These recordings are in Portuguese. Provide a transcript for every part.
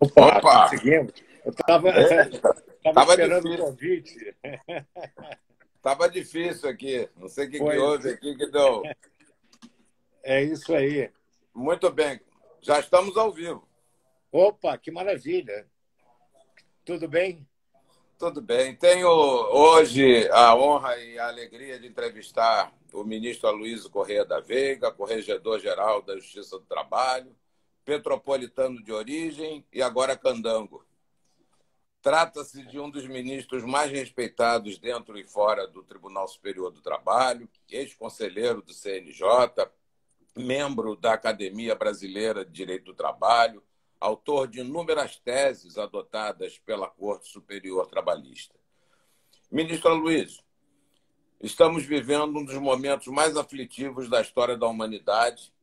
Opa, Opa! conseguimos. Eu estava tava Tava esperando o difícil, convite. tava difícil aqui. Não sei o que que Pois houve aqui que deu. é isso aí. Muito bem, já estamos ao vivo. Opa, que maravilha. Tudo bem? Tudo bem. Tenho hoje a honra e a alegria de entrevistar o ministro Aloysio Corrêa da Veiga, corregedor-geral da Justiça do Trabalho, petropolitano de origem e agora candango. Trata-se de um dos ministros mais respeitados dentro e fora do Tribunal Superior do Trabalho, ex-conselheiro do CNJ, membro da Academia Brasileira de Direito do Trabalho, autor de inúmeras teses adotadas pela Corte Superior Trabalhista. Ministro Aloysio, estamos vivendo um dos momentos mais aflitivos da história da humanidade,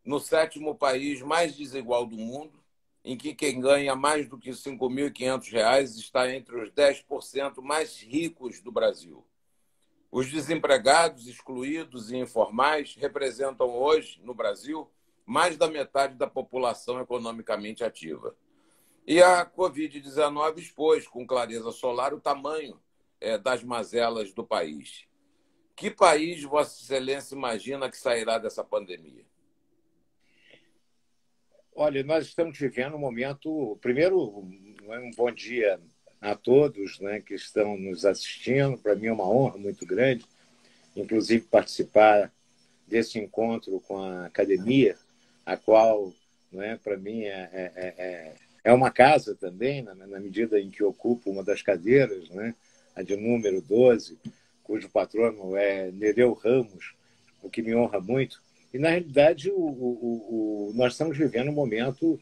no sétimo país mais desigual do mundo, em que quem ganha mais do que R$ 5.500 está entre os 10% mais ricos do Brasil. Os desempregados, excluídos e informais representam hoje, no Brasil, mais da metade da população economicamente ativa. E a Covid-19 expôs com clareza solar o tamanho das mazelas do país. Que país Vossa Excelência imagina que sairá dessa pandemia? Olha, nós estamos vivendo um momento. Primeiro, um bom dia a todos, né, que estão nos assistindo. Para mim é uma honra muito grande, inclusive, participar desse encontro com a academia, a qual, né, para mim, é uma casa também, na medida em que ocupo uma das cadeiras, né, a de número 12, cujo patrono é Nereu Ramos, o que me honra muito. E, na realidade, nós estamos vivendo um momento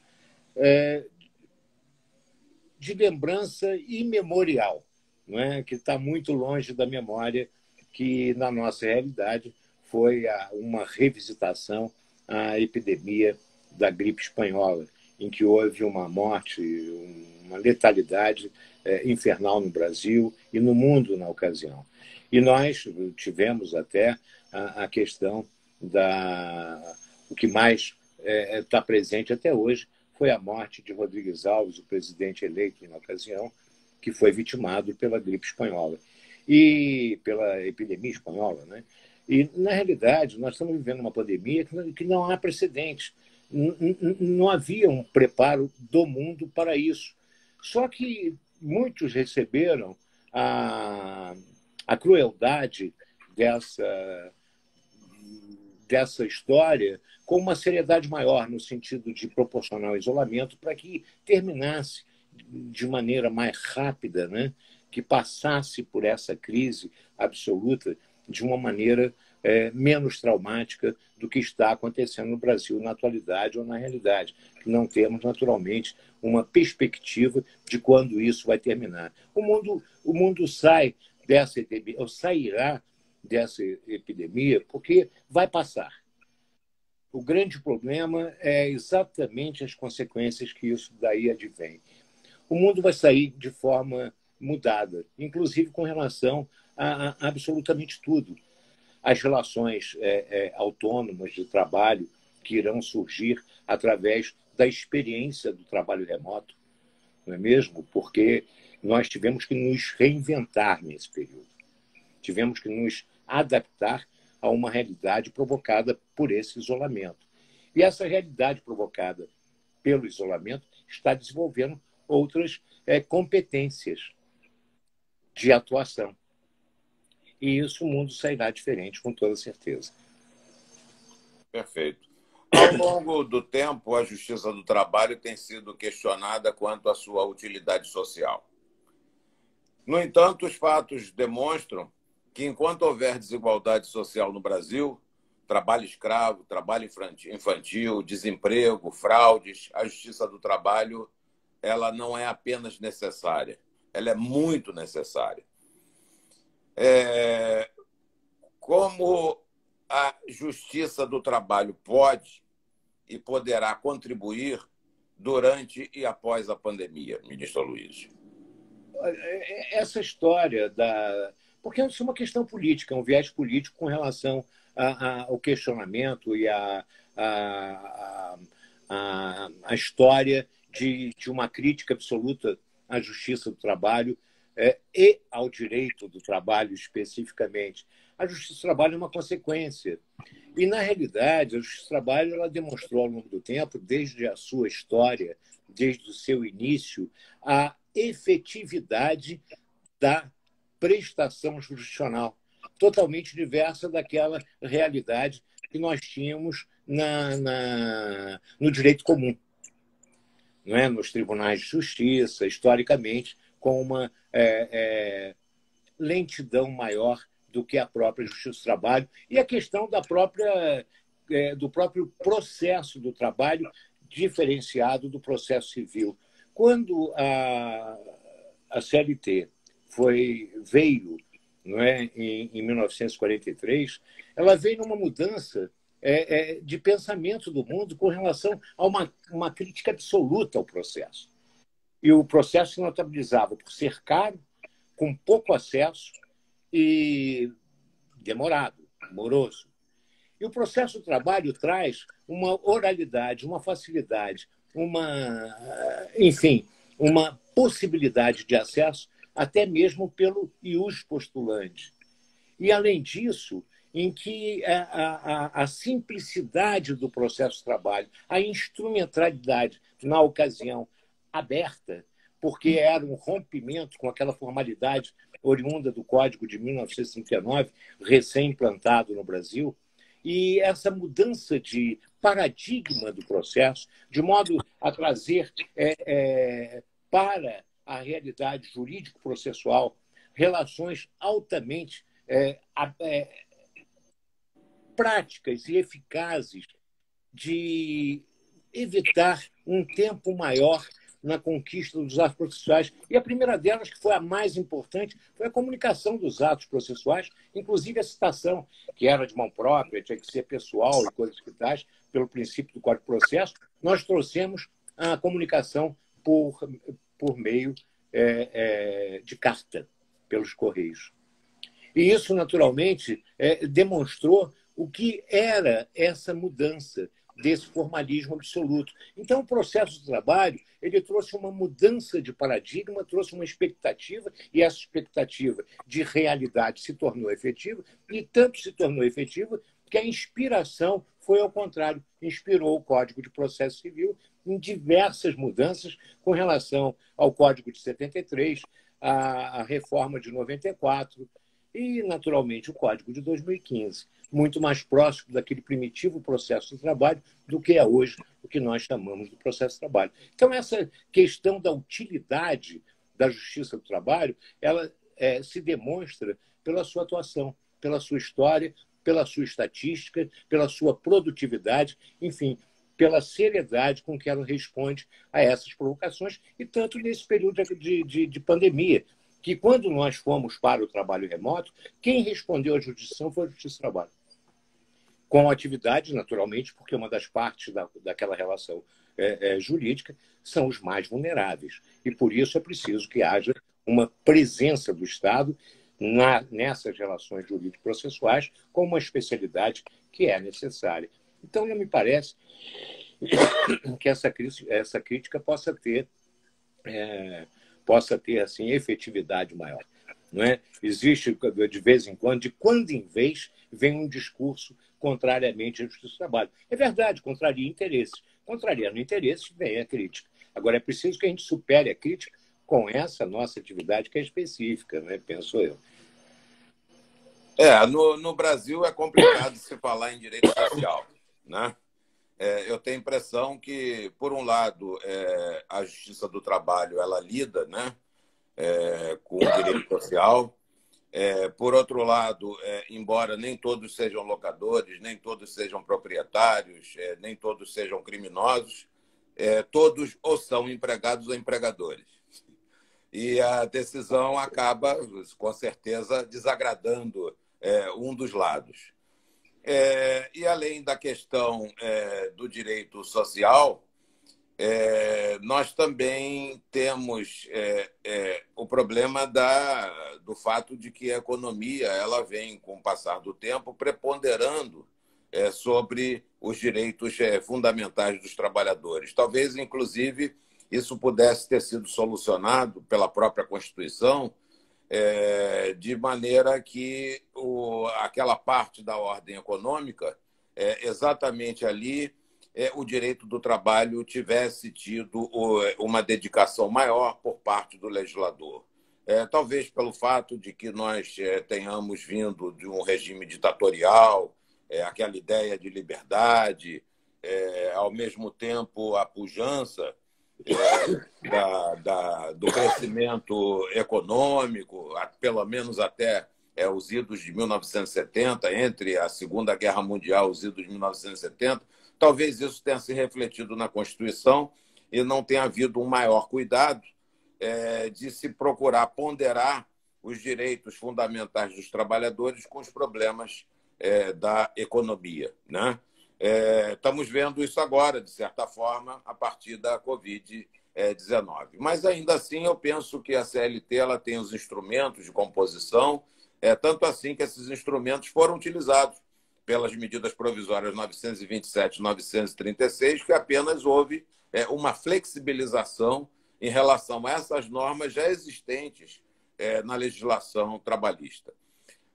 de lembrança imemorial, não é? Que está muito longe da memória, que, na nossa realidade, foi uma revisitação à epidemia da gripe espanhola, em que houve uma morte, uma letalidade infernal no Brasil e no mundo na ocasião. E nós tivemos até a questão o que mais está presente até hoje foi a morte de Rodrigues Alves, o presidente eleito na ocasião, que foi vitimado pela gripe espanhola e pela epidemia espanhola, né? E, na realidade, nós estamos vivendo uma pandemia que não há precedentes. Não havia um preparo do mundo para isso. Só que muitos receberam a crueldade dessa história com uma seriedade maior, no sentido de proporcionar o isolamento para que terminasse de maneira mais rápida, né? Que passasse por essa crise absoluta de uma maneira menos traumática do que está acontecendo no Brasil na atualidade ou na realidade. Não temos, naturalmente, uma perspectiva de quando isso vai terminar. O mundo sai dessa epidemia, ou sairá dessa epidemia, porque vai passar. O grande problema é exatamente as consequências que isso daí advém. O mundo vai sair de forma mudada, inclusive com relação a absolutamente tudo. As relações autônomas de trabalho que irão surgir através da experiência do trabalho remoto, não é mesmo? Porque nós tivemos que nos reinventar nesse período. Tivemos que nos adaptar a uma realidade provocada por esse isolamento. E essa realidade provocada pelo isolamento está desenvolvendo outras competências de atuação. E isso o mundo sairá diferente, com toda certeza. Perfeito. Ao longo do tempo, a Justiça do Trabalho tem sido questionada quanto à sua utilidade social. No entanto, os fatos demonstram que, enquanto houver desigualdade social no Brasil, trabalho escravo, trabalho infantil, desemprego, fraudes, a Justiça do Trabalho ela não é apenas necessária, ela é muito necessária. Como a Justiça do Trabalho pode e poderá contribuir durante e após a pandemia, ministro Aloysio? Essa história porque isso é uma questão política, um viés político com relação ao questionamento e a história de uma crítica absoluta à justiça do trabalho e ao direito do trabalho especificamente. A justiça do trabalho é uma consequência. E, na realidade, a justiça do trabalho ela demonstrou ao longo do tempo, desde a sua história, desde o seu início, a efetividade da prestação jurisdicional, totalmente diversa daquela realidade que nós tínhamos no direito comum, não é? Nos tribunais de justiça, historicamente, com uma lentidão maior do que a própria justiça do trabalho e a questão do próprio processo do trabalho diferenciado do processo civil. Quando a CLT veio, não é, em 1943, ela veio numa mudança de pensamento do mundo com relação a uma crítica absoluta ao processo. E o processo se notabilizava por ser caro, com pouco acesso e demorado, moroso. E o processo do trabalho traz uma oralidade, uma facilidade, enfim, uma possibilidade de acesso até mesmo pelo ius postulante. E, além disso, em que a simplicidade do processo de trabalho, a instrumentalidade, na ocasião, aberta, porque era um rompimento com aquela formalidade oriunda do Código de 1939, recém-implantado no Brasil, e essa mudança de paradigma do processo, de modo a trazer para a realidade jurídico-processual relações altamente práticas e eficazes de evitar um tempo maior na conquista dos atos processuais. E a primeira delas, que foi a mais importante, foi a comunicação dos atos processuais, inclusive a citação, que era de mão própria, tinha que ser pessoal e coisas que tais, pelo princípio do Código de Processo. Nós trouxemos a comunicação por meio de carta, pelos Correios. E isso, naturalmente, demonstrou o que era essa mudança desse formalismo absoluto. Então, o processo de trabalho ele trouxe uma mudança de paradigma, trouxe uma expectativa, e essa expectativa de realidade se tornou efetiva, e tanto se tornou efetiva que a inspiração foi ao contrário, inspirou o Código de Processo Civil em diversas mudanças com relação ao Código de 73, a reforma de 94 e, naturalmente, o Código de 2015, muito mais próximo daquele primitivo processo de trabalho do que é hoje o que nós chamamos de processo de trabalho. Então, essa questão da utilidade da justiça do trabalho, ela se demonstra pela sua atuação, pela sua história, pela sua estatística, pela sua produtividade, enfim, pela seriedade com que ela responde a essas provocações, e tanto nesse período de pandemia, que quando nós fomos para o trabalho remoto, quem respondeu à jurisdição foi a Justiça do Trabalho. Com atividade, naturalmente, porque uma das partes daquela relação jurídica são os mais vulneráveis. E, por isso, é preciso que haja uma presença do Estado nessas relações jurídico-processuais com uma especialidade que é necessária. Então, não me parece que essa crítica possa ter assim, efetividade maior. Não é? Existe, de vez em quando, de quando em vez, vem um discurso contrariamente à justiça do trabalho. É verdade, contraria interesses. Contrariando interesses, vem a crítica. Agora, é preciso que a gente supere a crítica com essa nossa atividade que é específica, né? Penso eu. No Brasil é complicado se falar em direito social, né? Eu tenho a impressão que, por um lado, a Justiça do Trabalho ela lida, né, com o direito social. Por outro lado, embora nem todos sejam locadores, nem todos sejam proprietários, nem todos sejam criminosos, todos ou são empregados ou empregadores. E a decisão acaba, com certeza, desagradando um dos lados. E além da questão do direito social, nós também temos o problema do fato de que a economia ela vem, com o passar do tempo, preponderando sobre os direitos fundamentais dos trabalhadores. Talvez, inclusive, isso pudesse ter sido solucionado pela própria Constituição, de maneira que aquela parte da ordem econômica, exatamente ali, o direito do trabalho tivesse tido uma dedicação maior por parte do legislador. Talvez pelo fato de que nós tenhamos vindo de um regime ditatorial, aquela ideia de liberdade, ao mesmo tempo a pujança do crescimento econômico, pelo menos até os idos de 1970, entre a Segunda Guerra Mundial e os idos de 1970, talvez isso tenha se refletido na Constituição e não tenha havido um maior cuidado de se procurar ponderar os direitos fundamentais dos trabalhadores com os problemas da economia, né? Estamos vendo isso agora, de certa forma, a partir da Covid-19. Mas, ainda assim, eu penso que a CLT ela tem os instrumentos de composição, tanto assim que esses instrumentos foram utilizados pelas medidas provisórias 927 e 936, que apenas houve uma flexibilização em relação a essas normas já existentes na legislação trabalhista.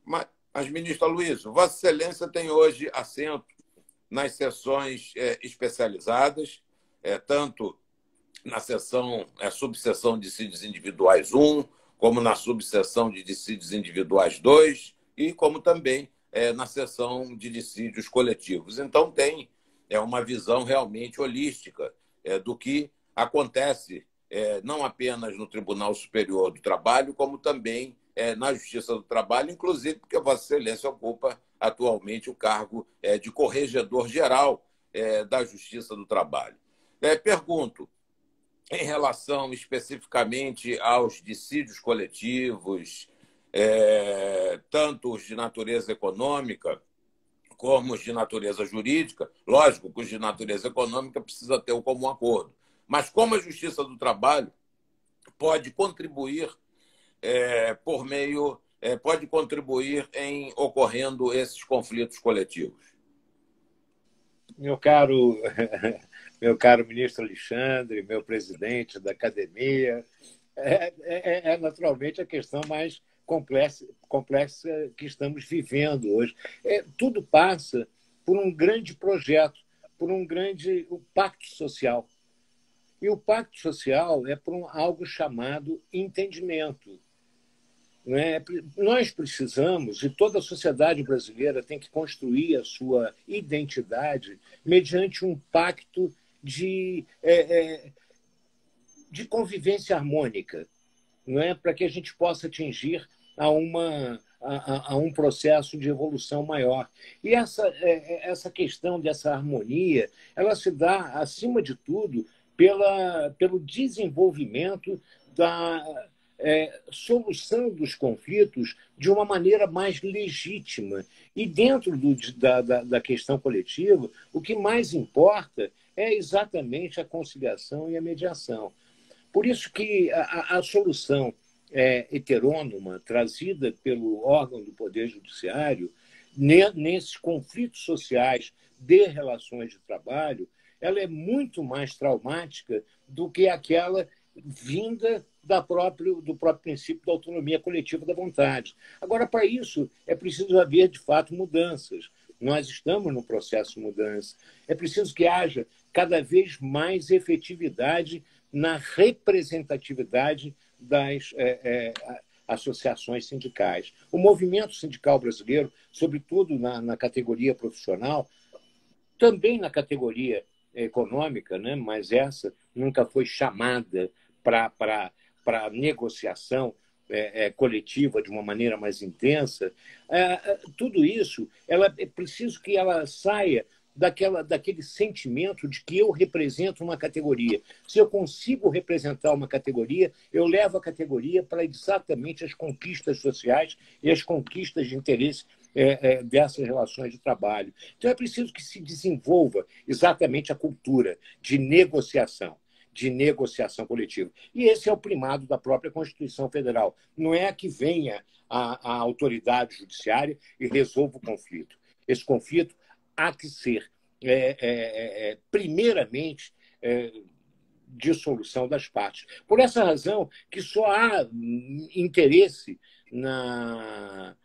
Mas, ministro Aloysio, Vossa Excelência tem hoje assento nas sessões especializadas, tanto na subseção de dissídios individuais 1, como na subseção de dissídios individuais 2, e como também na seção de dissídios coletivos. Então, tem uma visão realmente holística do que acontece não apenas no Tribunal Superior do Trabalho, como também na Justiça do Trabalho, inclusive porque Vossa Excelência ocupa atualmente o cargo de corregedor-geral da Justiça do Trabalho. Pergunto, em relação especificamente aos dissídios coletivos, tanto os de natureza econômica como os de natureza jurídica, lógico que os de natureza econômica precisa ter um comum acordo, mas como a Justiça do Trabalho pode contribuir pode contribuir em ocorrendo esses conflitos coletivos? Meu caro ministro Alexandre, meu presidente da academia, naturalmente a questão mais complexa que estamos vivendo hoje. Tudo passa por um grande projeto, por um grande pacto social. E o pacto social é por algo chamado entendimento. Nós precisamos, e toda a sociedade brasileira tem que construir a sua identidade mediante um pacto de convivência harmônica, para que a gente possa atingir a um processo de evolução maior. E essa questão dessa harmonia, ela se dá, acima de tudo, pelo desenvolvimento da solução dos conflitos de uma maneira mais legítima. E dentro da questão coletiva, o que mais importa é exatamente a conciliação e a mediação. Por isso que a solução heterônoma trazida pelo órgão do Poder Judiciário, nesses conflitos sociais de relações de trabalho, ela é muito mais traumática do que aquela vinda do próprio princípio da autonomia coletiva da vontade. Agora, para isso, é preciso haver, de fato, mudanças. Nós estamos no processo de mudança. É preciso que haja cada vez mais efetividade na representatividade das associações sindicais. O movimento sindical brasileiro, sobretudo na categoria profissional, também na categoria econômica, mas essa nunca foi chamada para negociação coletiva de uma maneira mais intensa. Tudo isso é preciso que ela saia daquele sentimento de que eu represento uma categoria. Se eu consigo representar uma categoria, eu levo a categoria para exatamente as conquistas sociais e as conquistas de interesse dessas relações de trabalho. Então, é preciso que se desenvolva exatamente a cultura de negociação coletiva. E esse é o primado da própria Constituição Federal. Não é que venha a autoridade judiciária e resolva o conflito. Esse conflito há que ser, primeiramente, dissolução das partes. Por essa razão que só há interesse na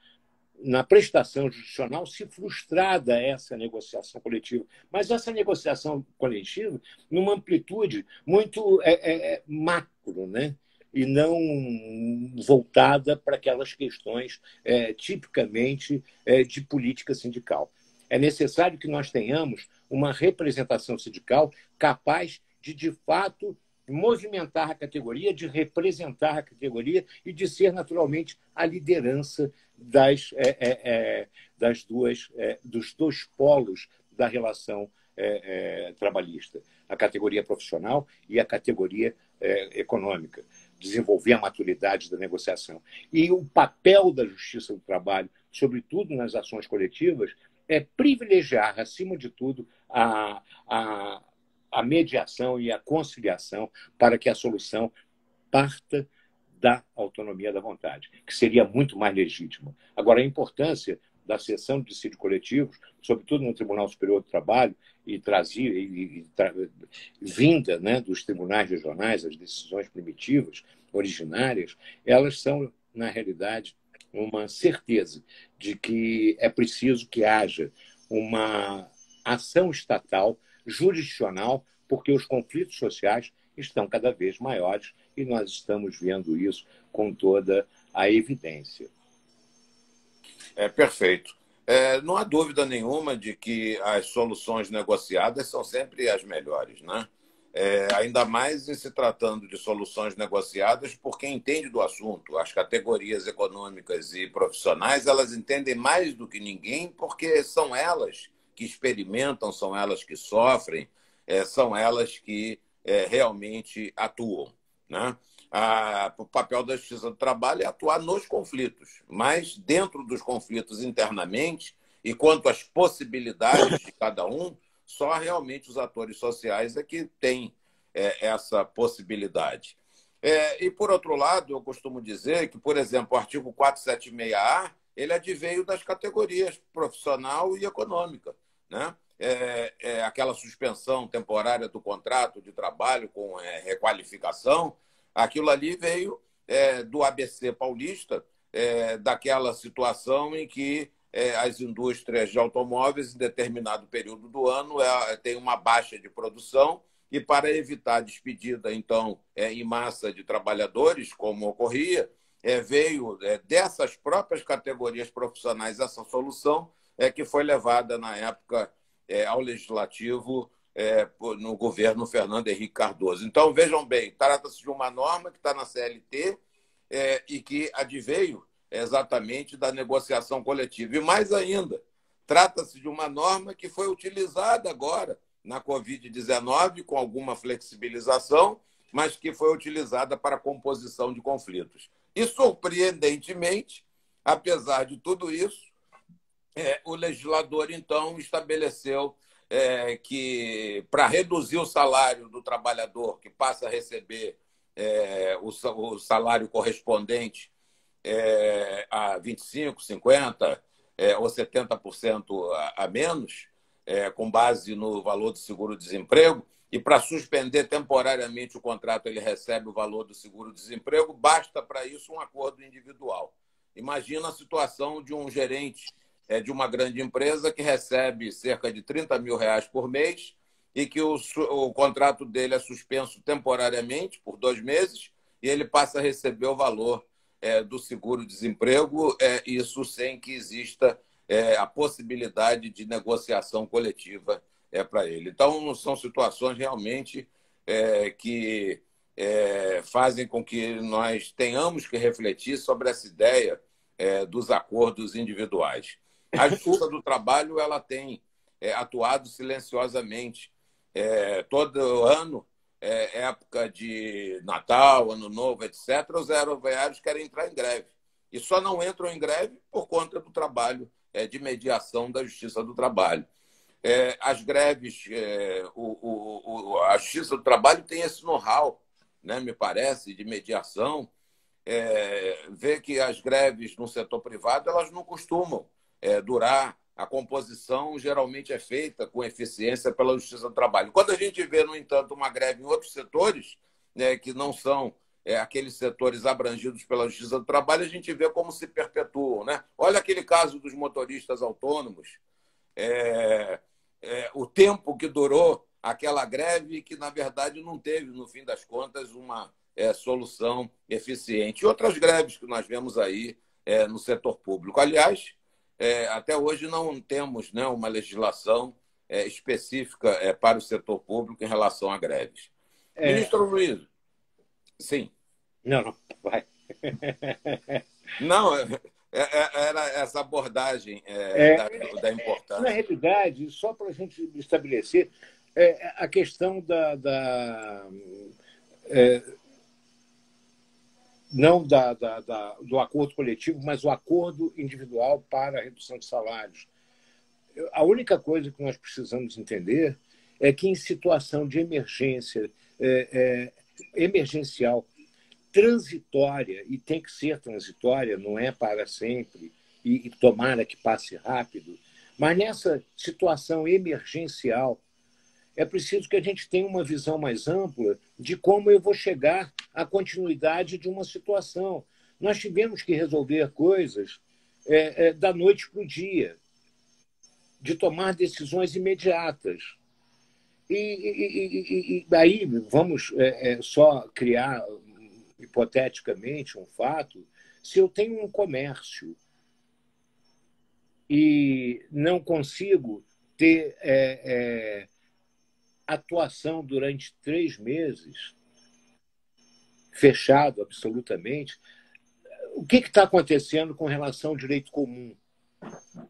prestação judicional se frustrada essa negociação coletiva. Mas essa negociação coletiva numa amplitude muito macro, né? E não voltada para aquelas questões tipicamente de política sindical. É necessário que nós tenhamos uma representação sindical capaz de fato, movimentar a categoria, de representar a categoria e de ser, naturalmente, a liderança dos dois polos da relação trabalhista, a categoria profissional e a categoria econômica, desenvolver a maturidade da negociação. E o papel da Justiça do Trabalho, sobretudo nas ações coletivas, é privilegiar, acima de tudo, a mediação e a conciliação para que a solução parta da autonomia da vontade, que seria muito mais legítima. Agora, a importância da seção de dissídio coletivos, sobretudo no Tribunal Superior do Trabalho, vinda, né, dos tribunais regionais, as decisões primitivas, originárias, elas são, na realidade, uma certeza de que é preciso que haja uma ação estatal jurisdicional, porque os conflitos sociais estão cada vez maiores e nós estamos vendo isso com toda a evidência. Perfeito. Não há dúvida nenhuma de que as soluções negociadas são sempre as melhores, né? Ainda mais em se tratando de soluções negociadas por quem entende do assunto. As categorias econômicas e profissionais, elas entendem mais do que ninguém, porque são elas que experimentam, são elas que sofrem, são elas que realmente atuam, né? O papel da Justiça do Trabalho é atuar nos conflitos, mas dentro dos conflitos internamente e quanto às possibilidades de cada um, só realmente os atores sociais é que têm essa possibilidade. E, por outro lado, eu costumo dizer que, por exemplo, o artigo 476A, ele adveio das categorias profissional e econômica, né? Aquela suspensão temporária do contrato de trabalho com requalificação, aquilo ali veio do ABC paulista, daquela situação em que as indústrias de automóveis, em determinado período do ano, tem uma baixa de produção e, para evitar despedida, então, em massa de trabalhadores, como ocorria, veio dessas próprias categorias profissionais essa solução que foi levada, na época, ao Legislativo no governo Fernando Henrique Cardoso. Então, vejam bem, trata-se de uma norma que está na CLT e que adveio exatamente da negociação coletiva. E mais ainda, trata-se de uma norma que foi utilizada agora na Covid-19 com alguma flexibilização, mas que foi utilizada para a composição de conflitos. E, surpreendentemente, apesar de tudo isso, o legislador, então, estabeleceu que, para reduzir o salário do trabalhador, que passa a receber o salário correspondente a 25%, 50% ou 70% a menos, com base no valor do seguro-desemprego, e para suspender temporariamente o contrato, ele recebe o valor do seguro-desemprego, basta para isso um acordo individual. Imagina a situação de um gerente de uma grande empresa que recebe cerca de R$30 mil por mês e que o contrato dele é suspenso temporariamente por 2 meses e ele passa a receber o valor do seguro-desemprego, isso sem que exista a possibilidade de negociação coletiva para ele. Então, são situações realmente que fazem com que nós tenhamos que refletir sobre essa ideia dos acordos individuais. A Justiça do Trabalho ela tem atuado silenciosamente. Todo ano, época de Natal, Ano Novo, etc., os aeroviários querem entrar em greve. E só não entram em greve por conta do trabalho de mediação da Justiça do Trabalho. As greves, a Justiça do Trabalho tem esse know-how, né, me parece, de mediação. Vê que as greves no setor privado elas não costumam durar a composição geralmente é feita com eficiência pela Justiça do Trabalho. Quando a gente vê, no entanto, uma greve em outros setores, né, que não são aqueles setores abrangidos pela Justiça do Trabalho, a gente vê como se perpetuam, né? Olha aquele caso dos motoristas autônomos, o tempo que durou aquela greve que, na verdade, não teve, no fim das contas, uma solução eficiente. E outras greves que nós vemos aí no setor público. Aliás, até hoje não temos, né, uma legislação específica para o setor público em relação a greves. Ministro Luiz, sim. Não, vai. Não, era essa abordagem da importância. Na realidade, só para a gente estabelecer, a questão não do acordo coletivo, mas o acordo individual para a redução de salários. A única coisa que nós precisamos entender é que, em situação de emergência, emergencial, transitória, e tem que ser transitória, não é para sempre, e tomara que passe rápido, mas nessa situação emergencial, é preciso que a gente tenha uma visão mais ampla de como eu vou chegar à continuidade de uma situação. Nós tivemos que resolver coisas da noite para o dia, de tomar decisões imediatas. E aí vamos só criar, hipoteticamente, um fato. Se eu tenho um comércio e não consigo ter atuação durante 3 meses, fechado absolutamente, o que está acontecendo com relação ao direito comum?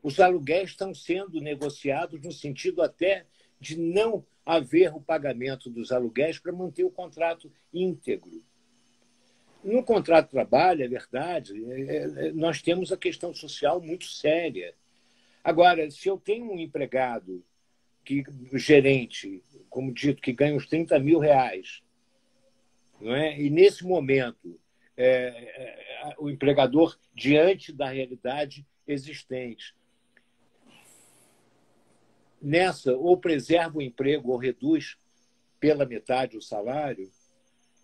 Os aluguéis estão sendo negociados no sentido até de não haver o pagamento dos aluguéis para manter o contrato íntegro. No contrato de trabalho, é verdade, nós temos a questão social muito séria. Agora, se eu tenho um empregado, gerente, como dito, que ganha uns 30 mil reais, não é? E, nesse momento, o empregador, diante da realidade existente, ou preserva o emprego ou reduz pela metade o salário,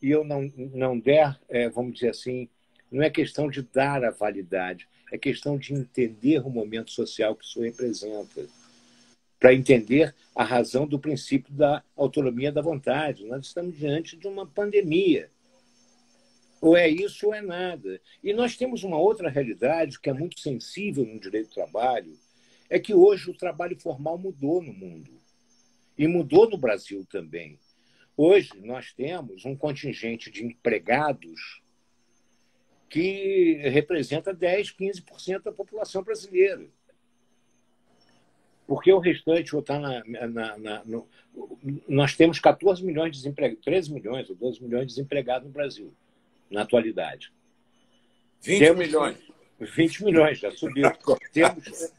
e eu não der, vamos dizer assim, não é questão de dar a validade, é questão de entender o momento social que isso representa, para entender a razão do princípio da autonomia da vontade. Nós estamos diante de uma pandemia. Ou é isso ou é nada. E nós temos uma outra realidade que é muito sensível no direito do trabalho, é que hoje o trabalho formal mudou no mundo. E mudou no Brasil também. Hoje nós temos um contingente de empregados que representa 10%, 15% da população brasileira. Porque o restante está nós temos 14 milhões de desempregados, 13 milhões ou 12 milhões de desempregados no Brasil, na atualidade. 20 milhões. 20 milhões, já subiu.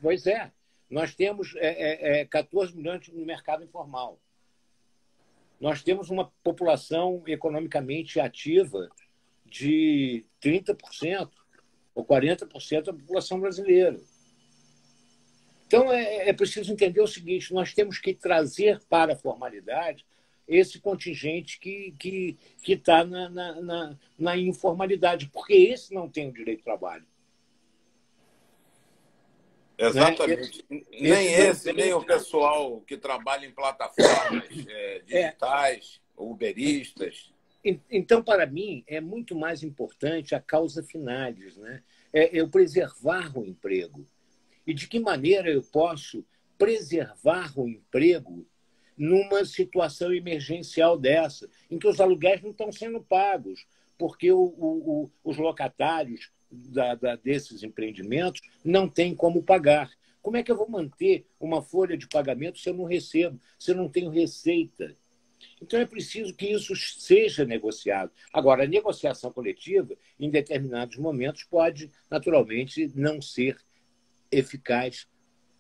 Pois é. Nós temos 14 milhões no mercado informal. Nós temos uma população economicamente ativa de 30% ou 40% da população brasileira. Então, é preciso entender o seguinte: nós temos que trazer para a formalidade esse contingente que está na informalidade, porque esse não tem o direito ao trabalho. Exatamente. Nem o pessoal que trabalha em plataformas digitais, uberistas. Então, para mim, é muito mais importante a causa finalis, né? Eu preservar o emprego. E de que maneira eu posso preservar o emprego numa situação emergencial dessa, em que os aluguéis não estão sendo pagos, porque os locatários desses empreendimentos não têm como pagar. Como é que eu vou manter uma folha de pagamento se eu não recebo, se eu não tenho receita? Então, é preciso que isso seja negociado. Agora, a negociação coletiva, em determinados momentos, pode, naturalmente, não ser eficaz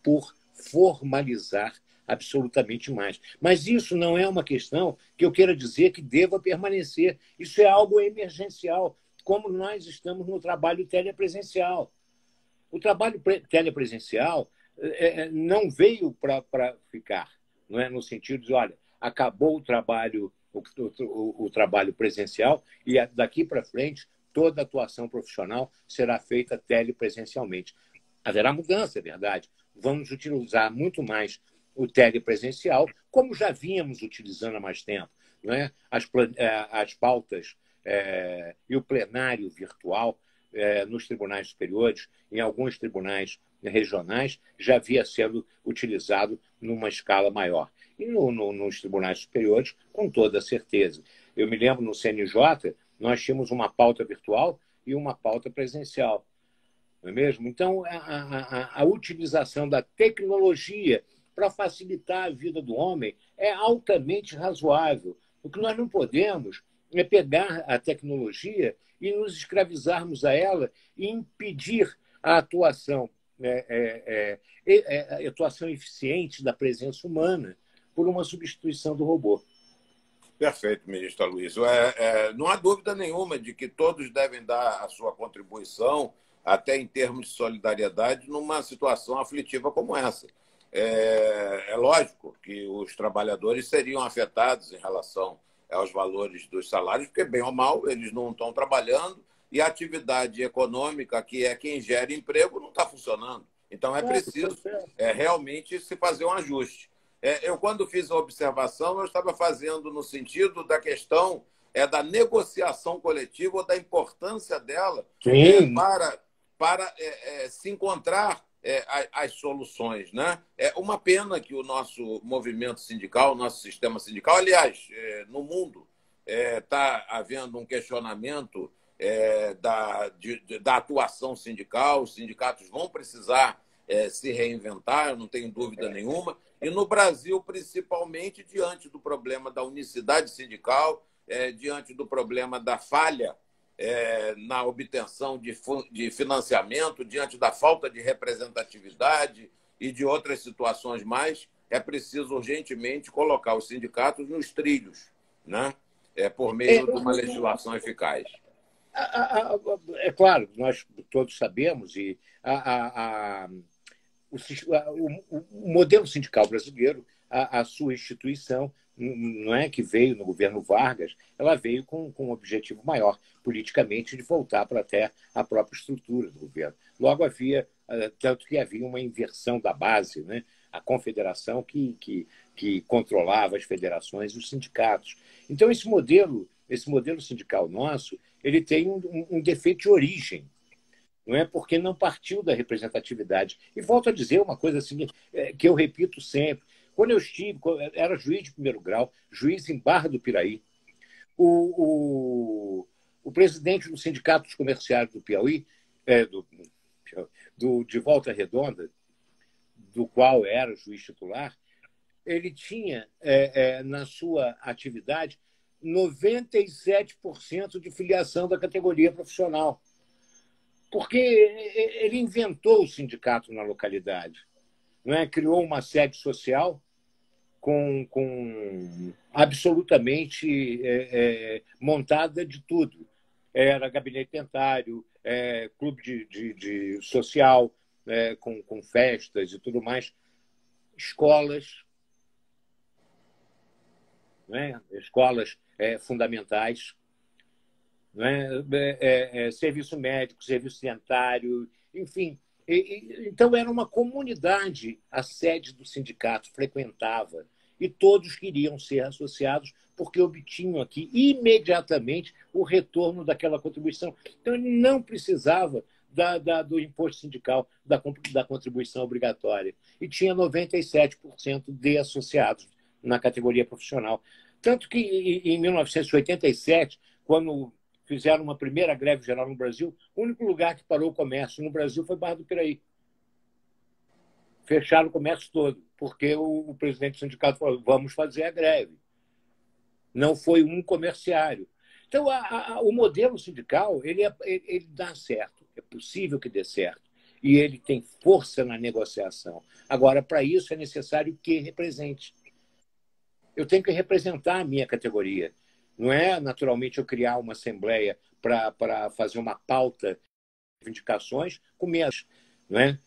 por formalizar absolutamente mais. Mas isso não é uma questão que eu queira dizer que deva permanecer. Isso é algo emergencial, como nós estamos no trabalho telepresencial. O trabalho telepresencial não veio para ficar, não é? No sentido de, olha, acabou o trabalho presencial e daqui para frente toda atuação profissional será feita telepresencialmente. Haverá mudança, é verdade. Vamos utilizar muito mais o telepresencial, como já vínhamos utilizando há mais tempo. Não é? As pautas e o plenário virtual nos tribunais superiores, em alguns tribunais regionais, já havia sendo utilizado numa escala maior. E nos tribunais superiores, com toda certeza. Eu me lembro, no CNJ, nós tínhamos uma pauta virtual e uma pauta presencial. Não é mesmo? Então, a utilização da tecnologia para facilitar a vida do homem é altamente razoável. O que nós não podemos é pegar a tecnologia e nos escravizarmos a ela e impedir a atuação eficiente da presença humana por uma substituição do robô. Perfeito, ministro Aloysio. Não há dúvida nenhuma de que todos devem dar a sua contribuição, até em termos de solidariedade, numa situação aflitiva como essa. É lógico que os trabalhadores seriam afetados em relação aos valores dos salários, porque, bem ou mal, eles não estão trabalhando e a atividade econômica, que é quem gera emprego, não está funcionando. Então, é preciso realmente se fazer um ajuste. Eu, quando fiz a observação, eu estava fazendo no sentido da questão da negociação coletiva ou da importância dela para se encontrar as soluções. Né? É uma pena que o nosso movimento sindical, o nosso sistema sindical, aliás, no mundo, está havendo um questionamento da atuação sindical, os sindicatos vão precisar se reinventar, eu não tenho dúvida nenhuma, e no Brasil, principalmente, diante do problema da unicidade sindical, diante do problema da falha na obtenção de financiamento, diante da falta de representatividade e de outras situações mais, é preciso urgentemente colocar os sindicatos nos trilhos, né? Por meio de uma legislação eficaz. É claro, nós todos sabemos, e o modelo sindical brasileiro, a sua instituição, não é que veio no governo Vargas, ela veio com um objetivo maior, politicamente, de voltar para até a própria estrutura do governo. Logo tanto que havia uma inversão da base, né? A confederação que controlava as federações e os sindicatos. Então, esse modelo sindical nosso, ele tem um defeito de origem, não é? Porque não partiu da representatividade. E volto a dizer uma coisa assim, que eu repito sempre. Quando eu era juiz de primeiro grau, juiz em Barra do Piraí, o presidente do Sindicato dos Comerciários do Piauí, de Volta Redonda, do qual era juiz titular, ele tinha, na sua atividade, 97% de filiação da categoria profissional. Porque ele inventou o sindicato na localidade. Não é? Criou uma sede social com absolutamente montada de tudo. Era gabinete dentário, clube de social, com festas e tudo mais, escolas, né? Escolas fundamentais, né? Serviço médico, serviço sanitário, enfim. Então, era uma comunidade, a sede do sindicato frequentava, e todos queriam ser associados porque obtinham aqui imediatamente o retorno daquela contribuição. Então, ele não precisava do imposto sindical, da contribuição obrigatória. E tinha 97% de associados na categoria profissional. Tanto que, em 1987, quando fizeram uma primeira greve geral no Brasil, o único lugar que parou o comércio no Brasil foi Barra do Piraí. Fecharam o comércio todo, porque o presidente do sindicato falou, vamos fazer a greve. Não foi um comerciário. Então, o modelo sindical, ele dá certo. É possível que dê certo. E ele tem força na negociação. Agora, para isso, é necessário que represente. Eu tenho que representar a minha categoria. Não é, naturalmente, eu criar uma assembleia para fazer uma pauta de reivindicações com minhas, não é?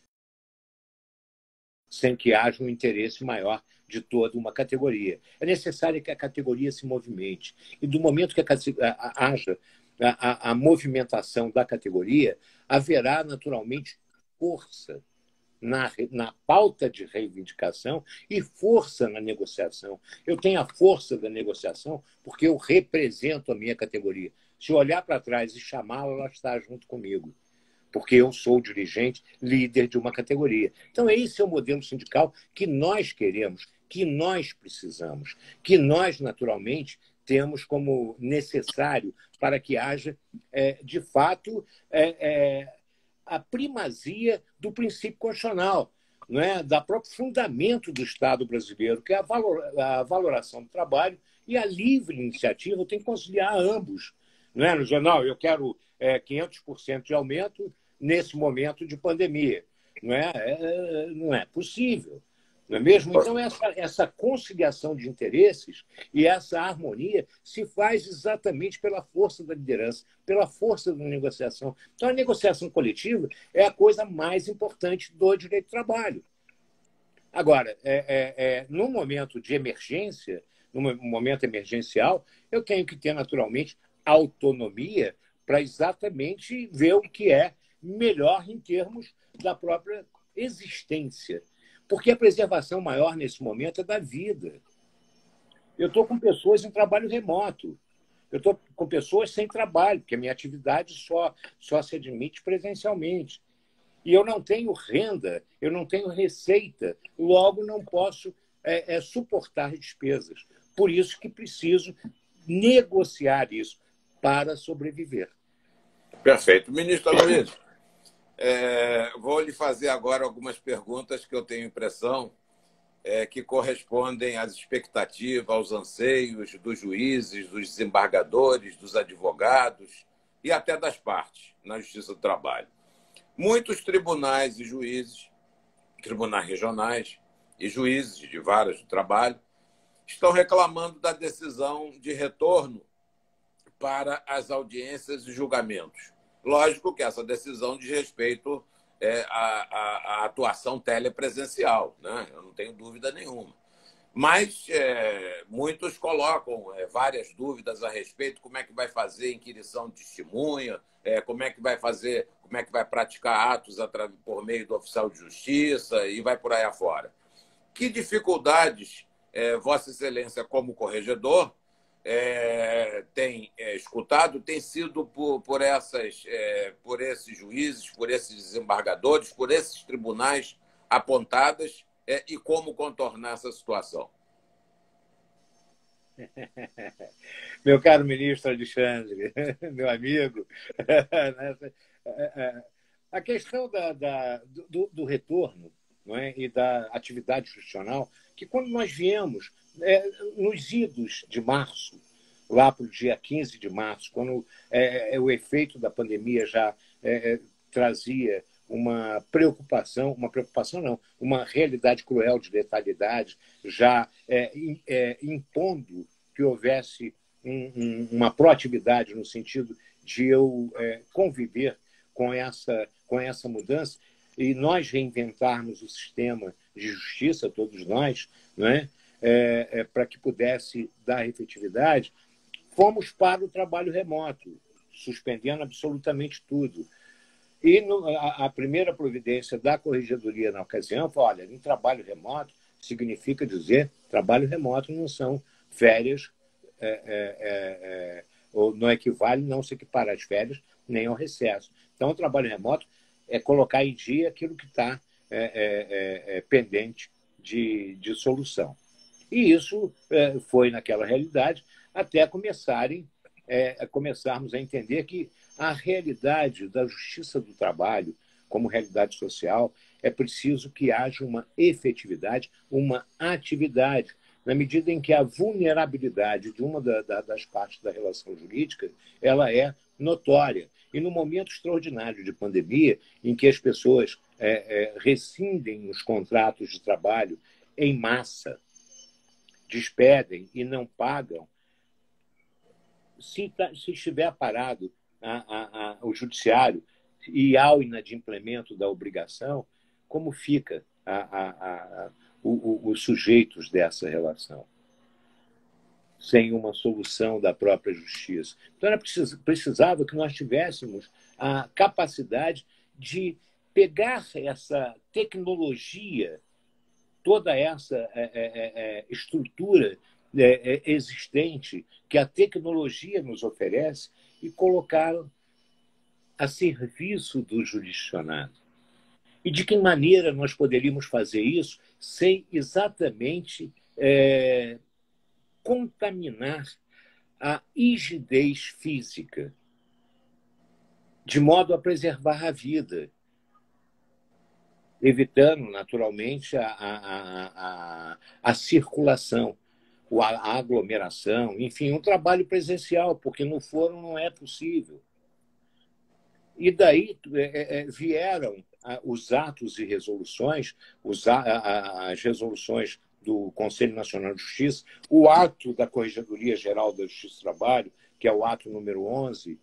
sem que haja um interesse maior de toda uma categoria. É necessário que a categoria se movimente. E do momento que haja a movimentação da categoria, haverá naturalmente força na pauta de reivindicação e força na negociação. Eu tenho a força da negociação porque eu represento a minha categoria. Se eu olhar para trás e chamá-la, ela está junto comigo, porque eu sou dirigente, líder de uma categoria. Então, esse é o modelo sindical que nós queremos, que nós precisamos, que nós, naturalmente, temos como necessário para que haja, de fato, a primazia do princípio constitucional, não é? Da próprio fundamento do Estado brasileiro, que é a valoração do trabalho e a livre iniciativa tem que conciliar ambos. Não é? No jornal, eu quero 500% de aumento nesse momento de pandemia. Não é possível. Não é mesmo? Então, essa conciliação de interesses e essa harmonia se faz exatamente pela força da liderança, pela força da negociação. Então, a negociação coletiva é a coisa mais importante do direito do trabalho. Agora, num momento de emergência, num momento emergencial, eu tenho que ter, naturalmente, autonomia para exatamente ver o que é melhor em termos da própria existência. Porque a preservação maior nesse momento é da vida. Eu estou com pessoas em trabalho remoto. Eu estou com pessoas sem trabalho, porque a minha atividade só se admite presencialmente. E eu não tenho renda, eu não tenho receita, logo não posso suportar despesas. Por isso que preciso negociar isso para sobreviver. Perfeito. Ministro Aloysio, vou lhe fazer agora algumas perguntas que eu tenho impressão que correspondem às expectativas, aos anseios dos juízes, dos desembargadores, dos advogados e até das partes na Justiça do Trabalho. Muitos tribunais e juízes, tribunais regionais e juízes de varas do trabalho, estão reclamando da decisão de retorno para as audiências e julgamentos. Lógico que essa decisão diz respeito à atuação telepresencial, né? Eu não tenho dúvida nenhuma. Mas muitos colocam várias dúvidas a respeito, como é que vai fazer inquirição de testemunha, como é que vai fazer, como é que vai praticar atos por meio do oficial de justiça e vai por aí afora. Que dificuldades Vossa Excelência, como corregedor, tem escutado, tem sido por esses juízes, por esses desembargadores, por esses tribunais apontadas e como contornar essa situação? Meu caro ministro Alexandre, meu amigo, a questão do retorno, não é? E da atividade institucional, que quando nós viemos, nos idos de março, lá para o dia 15 de março, quando o efeito da pandemia já trazia uma preocupação não, uma realidade cruel de letalidade, já impondo que houvesse uma proatividade no sentido de eu conviver com essa mudança e nós reinventarmos o sistema de justiça, todos nós, não é? Para que pudesse dar efetividade, fomos para o trabalho remoto, suspendendo absolutamente tudo. E a primeira providência da corregedoria na ocasião foi, olha, em trabalho remoto significa dizer, trabalho remoto não são férias, ou não equivale, não se equipara às férias, nem ao recesso. Então, o trabalho remoto é colocar em dia aquilo que está pendente de solução. E isso foi naquela realidade até começarmos a entender que a realidade da justiça do trabalho, como realidade social, é preciso que haja uma efetividade, uma atividade, na medida em que a vulnerabilidade de uma das partes da relação jurídica ela é notória. E no momento extraordinário de pandemia, em que as pessoas rescindem os contratos de trabalho em massa, despedem e não pagam, se estiver parado o judiciário e ao inadimplemento da obrigação, como fica os sujeitos dessa relação, sem uma solução da própria justiça. Então, precisava que nós tivéssemos a capacidade de pegar essa tecnologia, toda essa estrutura existente que a tecnologia nos oferece e colocá-la a serviço do jurisdicionado. E de que maneira nós poderíamos fazer isso sem exatamente contaminar a rigidez física, de modo a preservar a vida, evitando, naturalmente, a circulação, a aglomeração, enfim, um trabalho presencial, porque no fórum não é possível. E daí vieram os atos e resoluções, as resoluções do Conselho Nacional de Justiça, o ato da Corregedoria Geral da Justiça do Trabalho, que é o ato número 11,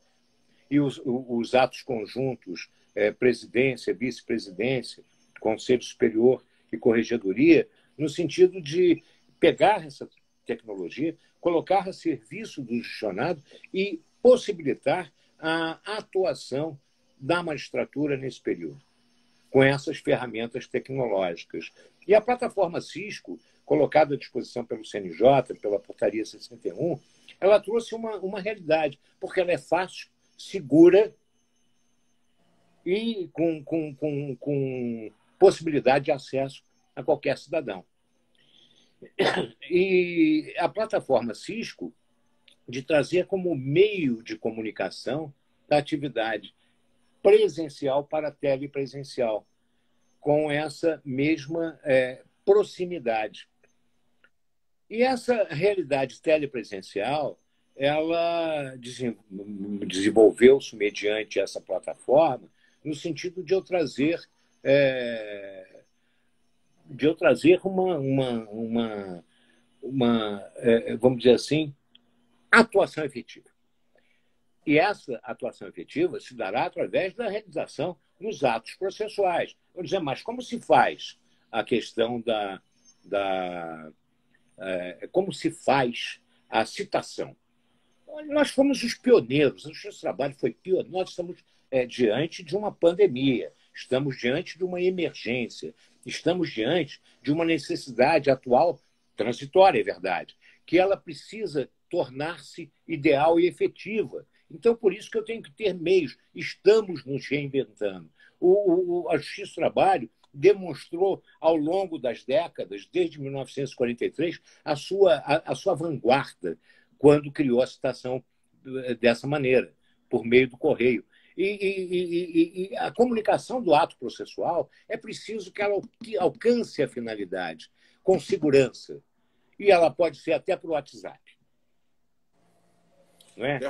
e os atos conjuntos, presidência, vice-presidência, Conselho Superior e Corregedoria, no sentido de pegar essa tecnologia, colocar a serviço do jurisdicionado e possibilitar a atuação da magistratura nesse período, com essas ferramentas tecnológicas. E a plataforma Cisco, colocada à disposição pelo CNJ, pela portaria 61, ela trouxe uma realidade, porque ela é fácil, segura e com possibilidade de acesso a qualquer cidadão. E a plataforma Cisco, de trazer como meio de comunicação da atividade presencial para telepresencial, com essa mesma proximidade. E essa realidade telepresencial, ela desenvolveu-se mediante essa plataforma no sentido de eu trazer vamos dizer assim, atuação efetiva. E essa atuação efetiva se dará através da realização dos atos processuais. Vou dizer, mas como se faz a questão como se faz a citação? Nós fomos os pioneiros, o Justiça do Trabalho foi pioneiro. Nós estamos diante de uma pandemia, estamos diante de uma emergência, estamos diante de uma necessidade atual, transitória, é verdade, que ela precisa tornar-se ideal e efetiva. Então, por isso que eu tenho que ter meios. Estamos nos reinventando. A Justiça do Trabalho demonstrou, ao longo das décadas, desde 1943, a sua vanguarda, quando criou a citação dessa maneira, por meio do correio. E a comunicação do ato processual é preciso que ela alcance a finalidade com segurança. E ela pode ser até por WhatsApp. Não é?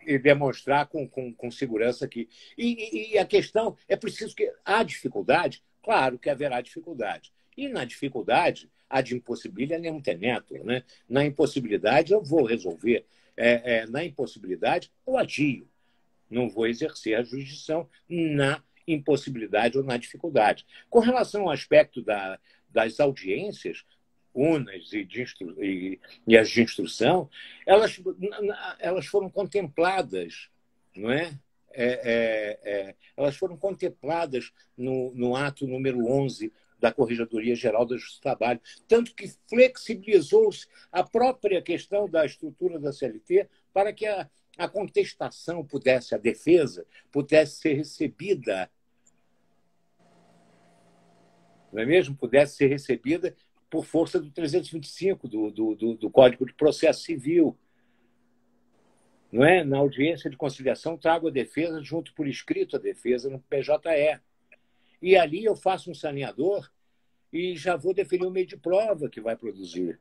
E demonstrar com segurança aqui. E a questão é preciso que há dificuldade, claro que haverá dificuldade. E na dificuldade, a de impossibilidade é um teneto. Né? Na impossibilidade, eu vou resolver. Na impossibilidade, eu adio. Não vou exercer a jurisdição na impossibilidade ou na dificuldade. Com relação ao aspecto das audiências, unas e as de instrução, elas foram contempladas, não é? Elas foram contempladas no ato número 11 da Corregedoria Geral da Justiça do Trabalho, tanto que flexibilizou-se a própria questão da estrutura da CLT para que a contestação a defesa pudesse ser recebida, não é mesmo? Pudesse ser recebida por força do 325 do Código de Processo Civil. Não é? Na audiência de conciliação, trago a defesa junto por escrito a defesa no PJE. E ali eu faço um saneador e já vou definir o meio de prova que vai produzir.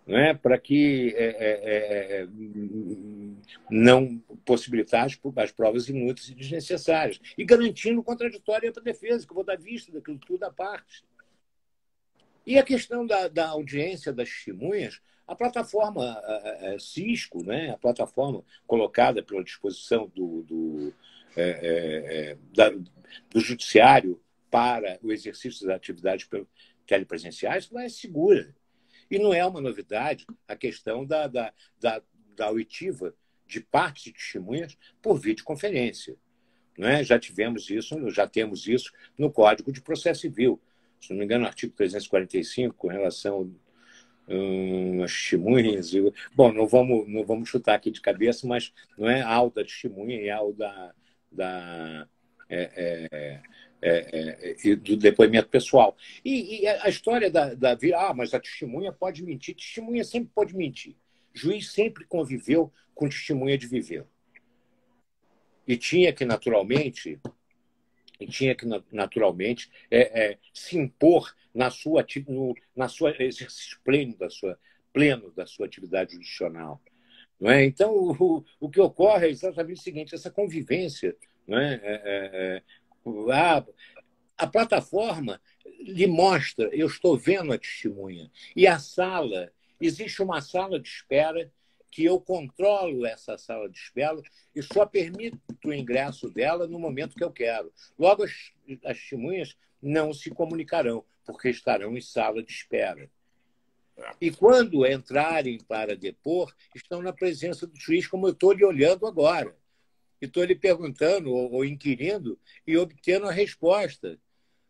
Não é? Para que não possibilitar as provas inúteis e desnecessárias. E garantindo o contraditório para a defesa, que eu vou dar vista daquilo tudo à parte. E a questão da audiência das testemunhas, a plataforma Cisco, né, a plataforma colocada pela disposição do Judiciário para o exercício das atividades telepresenciais, ela é segura. E não é uma novidade a questão da oitiva de partes de testemunhas por videoconferência. Não é? Já temos isso no Código de Processo Civil. Se não me engano, no artigo 345, com relação às testemunhas. Bom, não vamos chutar aqui de cabeça, mas não é ao da testemunha e ao e do depoimento pessoal. E a história mas a testemunha pode mentir. Testemunha sempre pode mentir. Juiz sempre conviveu com testemunha de viver. E tinha que, naturalmente, se impor no exercício pleno da sua atividade jurisdicional. Não é? Então, o que ocorre é exatamente o seguinte: essa convivência. Não é? A plataforma lhe mostra, eu estou vendo a testemunha, e existe uma sala de espera que eu controlo essa sala de espera e só permito o ingresso dela no momento que eu quero. Logo, as testemunhas não se comunicarão, porque estarão em sala de espera. E quando entrarem para depor, estão na presença do juiz, como eu estou lhe olhando agora. E estou lhe perguntando ou inquirindo e obtendo a resposta,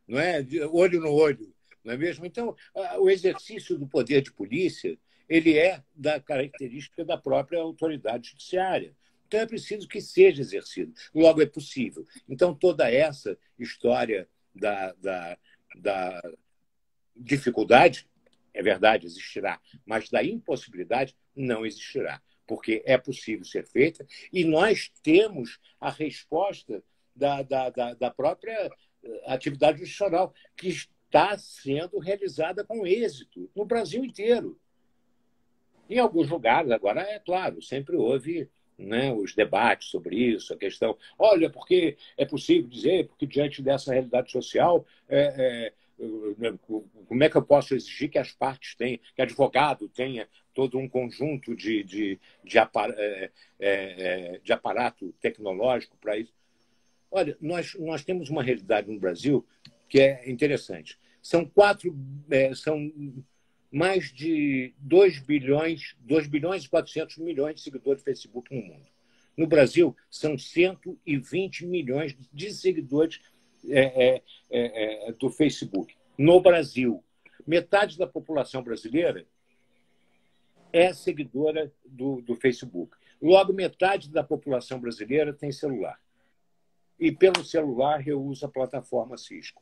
não é? Olho no olho, não é mesmo? Então, o exercício do poder de polícia ele é da característica da própria autoridade judiciária. Então, é preciso que seja exercido. Logo, é possível. Então, toda essa história da dificuldade, é verdade, existirá, mas da impossibilidade não existirá, porque é possível ser feita e nós temos a resposta da própria atividade judicial, que está sendo realizada com êxito no Brasil inteiro. Em alguns lugares, agora, é claro, sempre houve, né, os debates sobre isso, a questão, olha, porque é possível dizer, porque diante dessa realidade social, como é que eu posso exigir que as partes tenham, que o advogado tenha todo um conjunto de aparato tecnológico para isso? Olha, nós temos uma realidade no Brasil que é interessante. São mais de 2 bilhões e 400 milhões de seguidores do Facebook no mundo. No Brasil, são 120 milhões de seguidores do Facebook. No Brasil, metade da população brasileira é seguidora do Facebook. Logo, metade da população brasileira tem celular. E, pelo celular, eu uso a plataforma Cisco.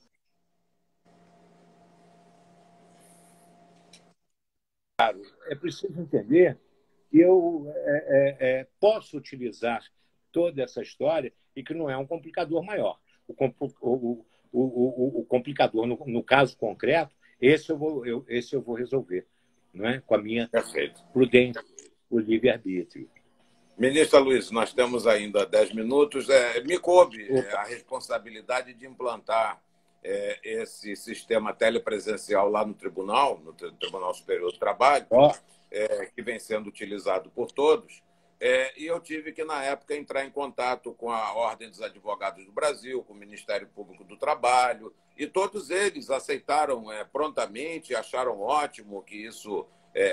É preciso entender que eu posso utilizar toda essa história e que não é um complicador maior. O complicador, no caso concreto, esse eu vou resolver, não é? Com a minha prudência, o livre-arbítrio. Ministro Luiz, nós temos ainda 10 minutos. Me coube a responsabilidade de implantar esse sistema telepresencial lá no Tribunal Superior do Trabalho, que vem sendo utilizado por todos. E eu tive que, na época, entrar em contato com a Ordem dos Advogados do Brasil, com o Ministério Público do Trabalho, e todos eles aceitaram prontamente, acharam ótimo que isso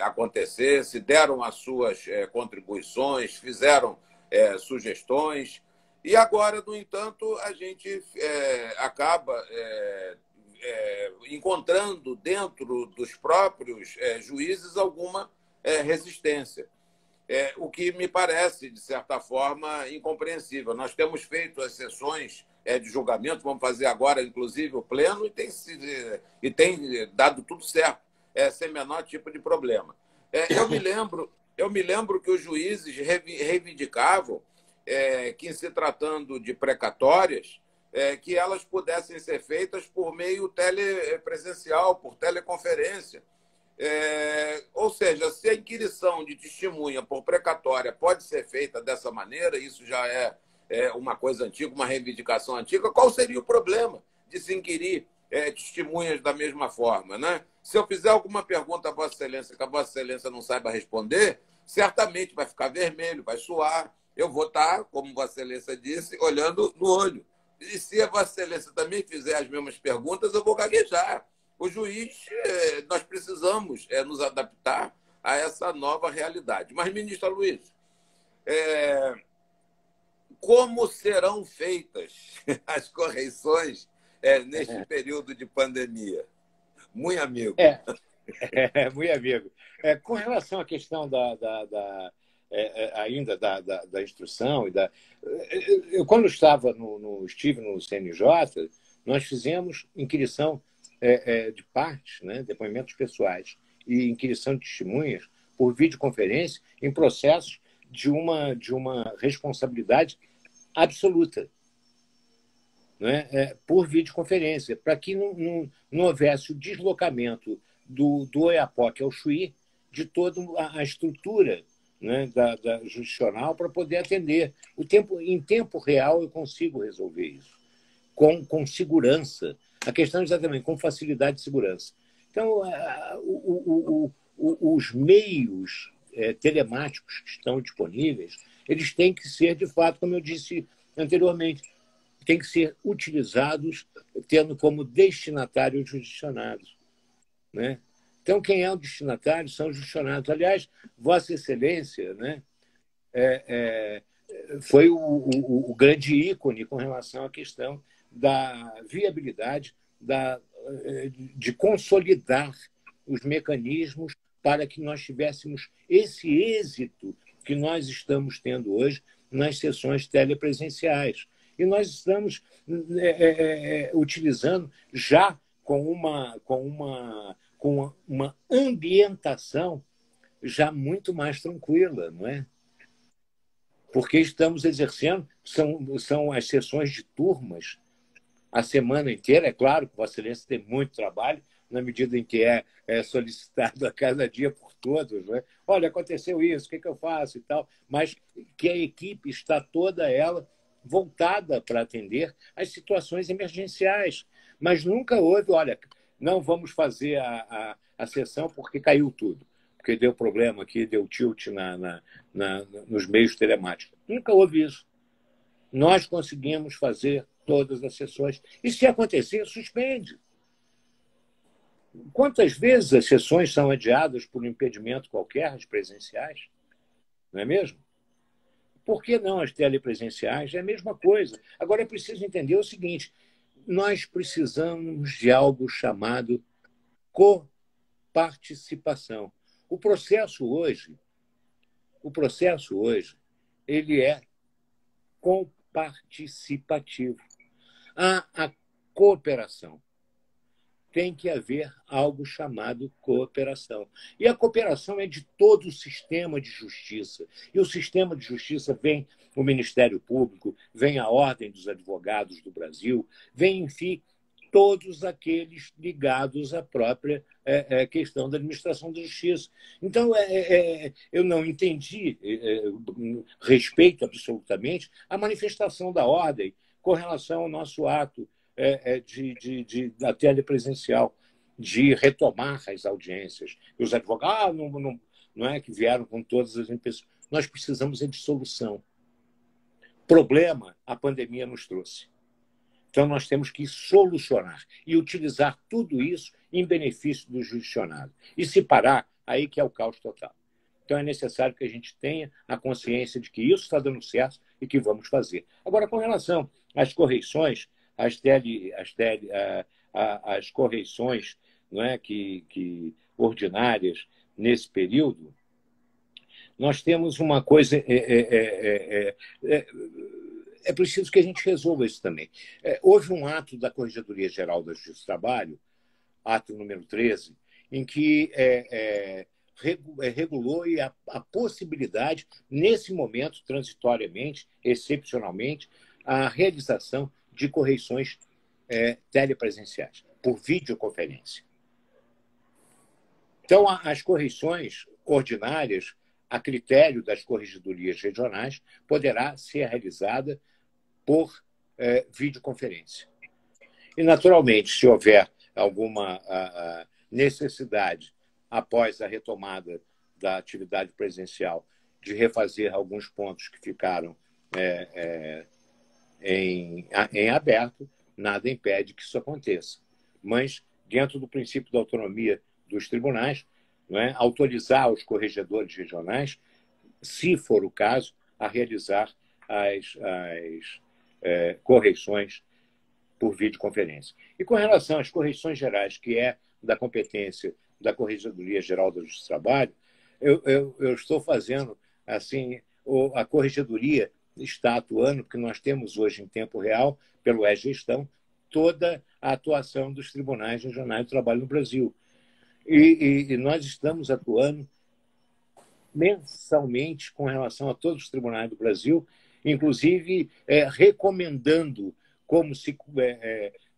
acontecesse, deram as suas contribuições, fizeram sugestões. E agora, no entanto, a gente acaba encontrando dentro dos próprios juízes alguma resistência. O que me parece, de certa forma, incompreensível. Nós temos feito as sessões de julgamento, vamos fazer agora, inclusive, o pleno, e tem dado tudo certo, sem menor tipo de problema. Eu me lembro que os juízes reivindicavam que, em se tratando de precatórias, que elas pudessem ser feitas por meio telepresencial, por teleconferência. Ou seja, se a inquirição de testemunha por precatória pode ser feita dessa maneira, isso já é uma coisa antiga, uma reivindicação antiga, qual seria o problema de se inquirir testemunhas da mesma forma, né? Se eu fizer alguma pergunta a Vossa Excelência que a Vossa Excelência não saiba responder, certamente vai ficar vermelho, vai suar. Eu vou estar, como Vossa Excelência disse, olhando no olho, E se a Vossa Excelência também fizer as mesmas perguntas, eu vou gaguejar. O juiz, nós precisamos nos adaptar a essa nova realidade. Mas, ministro Aloysio, como serão feitas as correções neste período de pandemia? Muito amigo. Muito amigo. Com relação à questão ainda da instrução, eu, quando estive no CNJ, nós fizemos inquirição de partes, né, depoimentos pessoais, e inquirição de testemunhas por videoconferência em processos de uma responsabilidade absoluta, né, por videoconferência, para que não houvesse o deslocamento do Oiapoque ao Chuí de toda a estrutura, né, da jurisdicional para poder atender. Em tempo real eu consigo resolver isso, com segurança. A questão é exatamente com facilidade de segurança. Então, os meios telemáticos que estão disponíveis, eles têm que ser, de fato, como eu disse anteriormente, têm que ser utilizados tendo como destinatário os jurisdicionados, né? Então, quem é o destinatário são os jurisdicionados. Aliás, Vossa Excelência, né, foi o grande ícone com relação à questão da viabilidade de consolidar os mecanismos para que nós tivéssemos esse êxito que nós estamos tendo hoje nas sessões telepresenciais. E nós estamos utilizando já com uma ambientação já muito mais tranquila, não é? Porque estamos exercendo, são as sessões de turmas a semana inteira. É claro que Vossa Excelência tem muito trabalho, na medida em que é solicitado a cada dia por todos, não é? Olha, aconteceu isso, o que eu faço e tal, mas que a equipe está toda ela voltada para atender as situações emergenciais. Mas nunca houve, olha, não vamos fazer a sessão porque caiu tudo, porque deu problema aqui, deu tilt nos meios telemáticos. Nunca houve isso. Nós conseguimos fazer todas as sessões. E se acontecer, suspende. Quantas vezes as sessões são adiadas por um impedimento qualquer, as presenciais? Não é mesmo? Por que não as telepresenciais? É a mesma coisa. Agora é preciso entender o seguinte: nós precisamos de algo chamado coparticipação. O processo hoje, ele é comparticipativo. Há a cooperação. Tem que haver algo chamado cooperação. E a cooperação é de todo o sistema de justiça. E o sistema de justiça vem o Ministério Público, vem a Ordem dos Advogados do Brasil, vem, enfim, todos aqueles ligados à própria questão da administração da justiça. Então, eu não entendi, respeito absolutamente a manifestação da Ordem com relação ao nosso ato da telepresencial, de retomar as audiências. E os advogados não é que vieram com todas as pessoas. Nós precisamos de solução. Problema a pandemia nos trouxe. Então, nós temos que solucionar e utilizar tudo isso em benefício do jurisdicionado. E se parar, aí que é o caos total. Então, é necessário que a gente tenha a consciência de que isso está dando certo e que vamos fazer. Agora, com relação às correções, as correções, não é, que ordinárias nesse período, nós temos uma coisa... É preciso que a gente resolva isso também. Houve um ato da Corregedoria Geral da Justiça do Trabalho, ato número 13, em que regulou a possibilidade, nesse momento, transitoriamente, excepcionalmente, a realização de correições telepresenciais, por videoconferência. Então, as correições ordinárias, a critério das corregedorias regionais, poderá ser realizada por videoconferência. E, naturalmente, se houver alguma necessidade, após a retomada da atividade presencial, de refazer alguns pontos que ficaram em aberto, nada impede que isso aconteça. Mas, dentro do princípio da autonomia dos tribunais, não é, autorizar os corregedores regionais, se for o caso, a realizar as correições por videoconferência. E com relação às correições gerais, que é da competência da Corregedoria Geral da Justiça do Trabalho, eu estou fazendo assim, a Corregedoria está atuando, porque nós temos hoje em tempo real, pelo e-gestão, toda a atuação dos tribunais regionais do trabalho no Brasil. E nós estamos atuando mensalmente com relação a todos os tribunais do Brasil, inclusive recomendando como se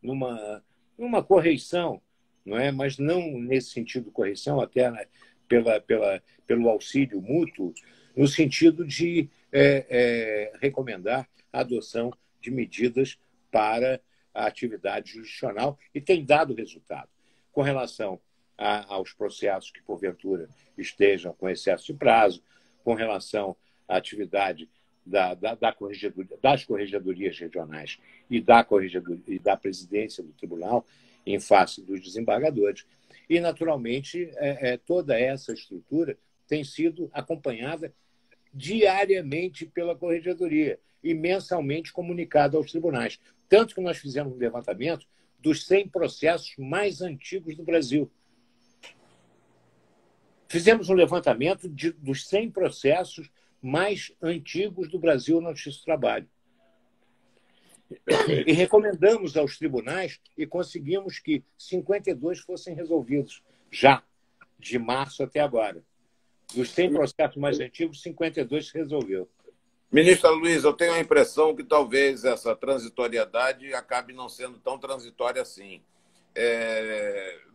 numa correição, não é? Mas não nesse sentido de correição, até pelo auxílio mútuo, no sentido de recomendar a adoção de medidas para a atividade jurisdicional e tem dado resultado. Com relação aos processos que, porventura, estejam com excesso de prazo, com relação à atividade das corregedorias regionais e da presidência do tribunal em face dos desembargadores. E, naturalmente, toda essa estrutura tem sido acompanhada diariamente pela corregedoria e mensalmente comunicada aos tribunais. Tanto que nós fizemos um levantamento dos 100 processos mais antigos do Brasil. Fizemos um levantamento dos 100 processos mais antigos do Brasil na Justiça do Trabalho. E recomendamos aos tribunais e conseguimos que 52 fossem resolvidos já, de março até agora. Dos 100 processos mais antigos, 52 se resolveu. Ministra Luiz, eu tenho a impressão que talvez essa transitoriedade acabe não sendo tão transitória assim.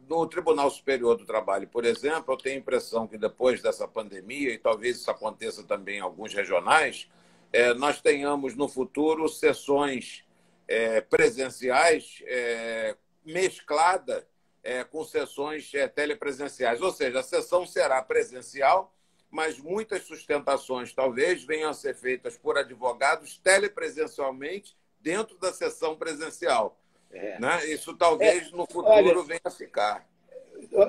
No Tribunal Superior do Trabalho, por exemplo, eu tenho a impressão que depois dessa pandemia, e talvez isso aconteça também em alguns regionais, nós tenhamos no futuro sessões presenciais mesclada com sessões telepresenciais. Ou seja, a sessão será presencial, mas muitas sustentações talvez venham a ser feitas por advogados telepresencialmente dentro da sessão presencial. Né? Isso talvez no futuro venha a ficar.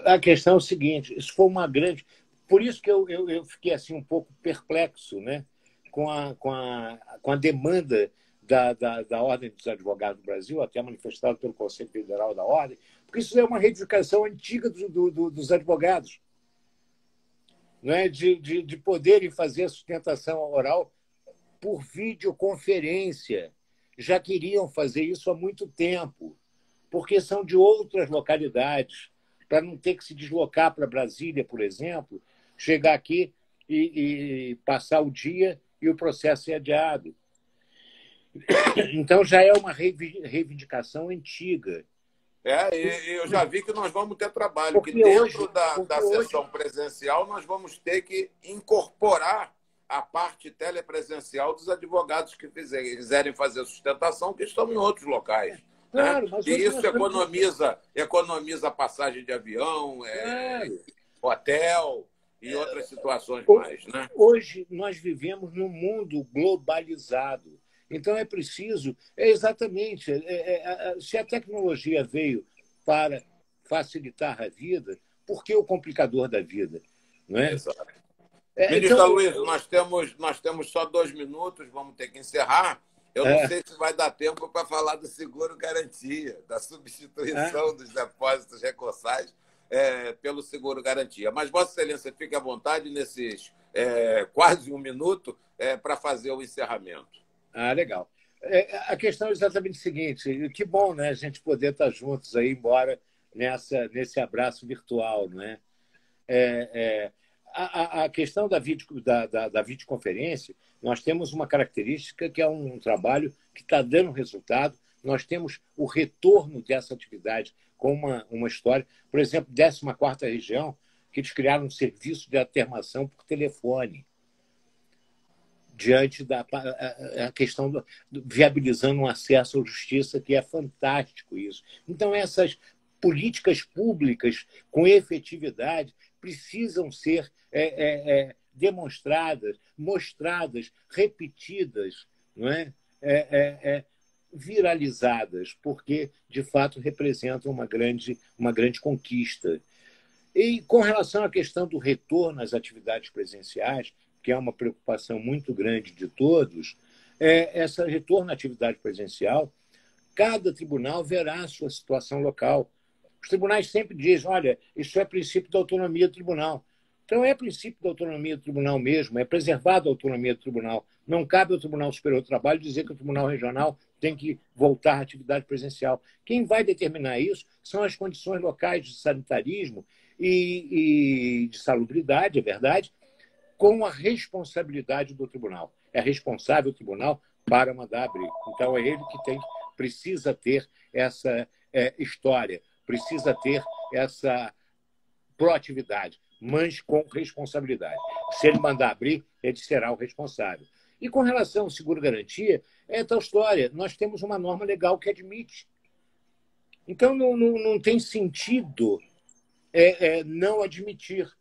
A questão é o seguinte, isso foi uma grande... Por isso que eu fiquei assim, um pouco perplexo, né? com a demanda da Ordem dos Advogados do Brasil, até manifestada pelo Conselho Federal da Ordem, porque isso é uma reivindicação antiga dos advogados, não é? de poderem fazer a sustentação oral por videoconferência. Já queriam fazer isso há muito tempo, porque são de outras localidades, para não ter que se deslocar para Brasília, por exemplo, chegar aqui e passar o dia e o processo ser adiado. Então, já é uma reivindicação antiga. E eu já vi que nós vamos ter trabalho, porque dentro da sessão presencial nós vamos ter que incorporar a parte telepresencial dos advogados que quiserem fazer sustentação, que estão em outros locais. Claro, né? E isso economiza passagem de avião, hotel e outras situações mais. Né? Hoje nós vivemos num mundo globalizado. Então, é preciso, exatamente, se a tecnologia veio para facilitar a vida, por que o complicador da vida? Não é? Exato. Ministro Luiz, nós temos só 2 minutos, vamos ter que encerrar. Eu não sei se vai dar tempo para falar do seguro-garantia, da substituição dos depósitos recursais pelo seguro-garantia. Mas, Vossa Excelência, fique à vontade nesses quase 1 minuto para fazer o encerramento. Legal. A questão é exatamente o seguinte: que bom, né, a gente poder estar juntos aí, embora nesse abraço virtual. Né? A questão da videoconferência, nós temos uma característica que é um trabalho que está dando resultado. Nós temos o retorno dessa atividade com uma história. Por exemplo, 14ª região, que eles criaram um serviço de atermação por telefone, diante da questão viabilizando um acesso à justiça, que é fantástico isso. Então, essas políticas públicas com efetividade precisam ser demonstradas, mostradas, repetidas, não é? viralizadas, porque, de fato, representam uma grande conquista. E com relação à questão do retorno às atividades presenciais, que é uma preocupação muito grande de todos, esse retorno à atividade presencial, cada tribunal verá a sua situação local. Os tribunais sempre dizem, olha, isso é princípio da autonomia do tribunal. Então, é princípio da autonomia do tribunal mesmo, é preservada a autonomia do tribunal. Não cabe ao Tribunal Superior do Trabalho dizer que o Tribunal Regional tem que voltar à atividade presencial. Quem vai determinar isso são as condições locais de sanitarismo e de salubridade, é verdade, com a responsabilidade do tribunal. É responsável o tribunal para mandar abrir. Então, é ele que precisa ter essa história, precisa ter essa proatividade, mas com responsabilidade. Se ele mandar abrir, ele será o responsável. E com relação ao seguro-garantia, é tal história. Nós temos uma norma legal que admite. Então, não tem sentido não admitir,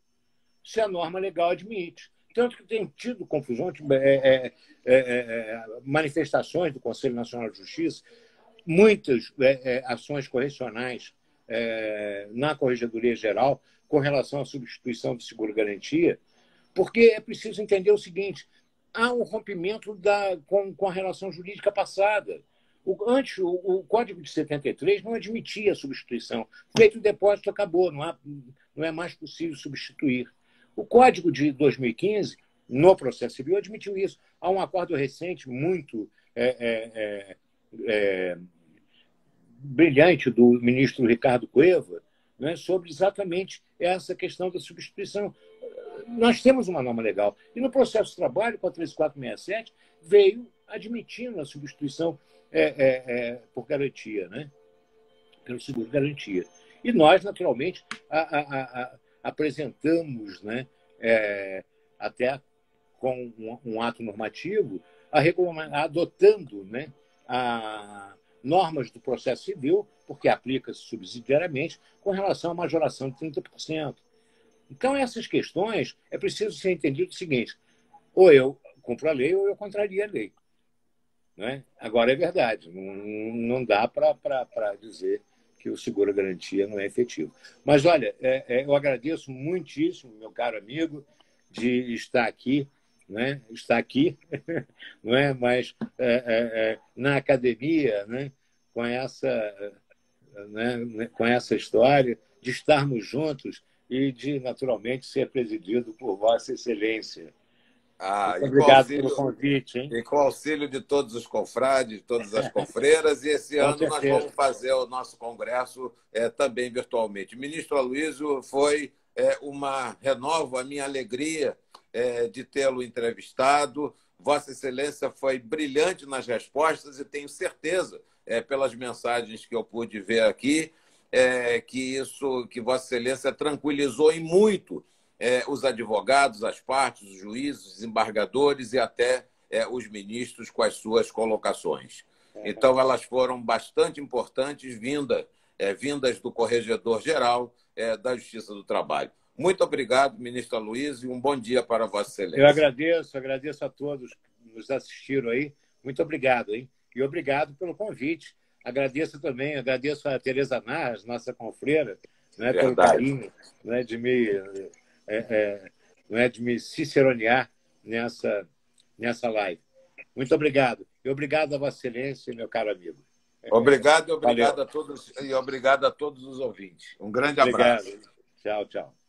se a norma legal admite. Tanto que tem tido confusão, manifestações do Conselho Nacional de Justiça, muitas ações correcionais na Corregedoria Geral com relação à substituição do seguro-garantia, porque é preciso entender o seguinte, há um rompimento com a relação jurídica passada. Antes, o Código de 73 não admitia a substituição. Feito o depósito, acabou, não é mais possível substituir. O Código de 2015, no processo civil, admitiu isso. Há um acordo recente, muito brilhante, do ministro Ricardo Cueva, né, sobre exatamente essa questão da substituição. Nós temos uma norma legal. E no processo de trabalho, com a 13467, veio admitindo a substituição por garantia, né? Pelo seguro-garantia. E nós, naturalmente, apresentamos, né, até com um ato normativo, adotando, né, normas do processo civil, porque aplica-se subsidiariamente, com relação à majoração de 30%. Então, essas questões, é preciso ser entendido o seguinte, ou eu cumpro a lei ou eu contrario a lei. Né? Agora, é verdade, não dá para dizer que o seguro-garantia não é efetivo. Mas, olha, eu agradeço muitíssimo, meu caro amigo, de estar aqui, né? Estar aqui, não é? Mas na academia, né? Com essa história, de estarmos juntos e de, naturalmente, ser presidido por Vossa Excelência. Muito obrigado pelo convite. Hein? E com o auxílio de todos os confrades, de todas as confreiras, e esse ano nós vamos fazer o nosso congresso também virtualmente. Ministro Aloysio, renovo a minha alegria de tê-lo entrevistado. Vossa Excelência foi brilhante nas respostas e tenho certeza, pelas mensagens que eu pude ver aqui, que Vossa Excelência tranquilizou em muito os advogados, as partes, os juízes, os desembargadores e até os ministros com as suas colocações. Então, elas foram bastante importantes, vindas do Corregedor-Geral da Justiça do Trabalho. Muito obrigado, ministro Aloysio, e um bom dia para Vossa Excelência. Eu agradeço a todos que nos assistiram aí. Muito obrigado, hein? E obrigado pelo convite. Agradeço a Tereza Narras, nossa confreira, né, pelo carinho, né, de me ciceronear nessa live. Muito obrigado. E obrigado a Vossa Excelência, meu caro amigo. Obrigado a todos e obrigado a todos os ouvintes. Um grande abraço. Obrigado. Tchau, tchau.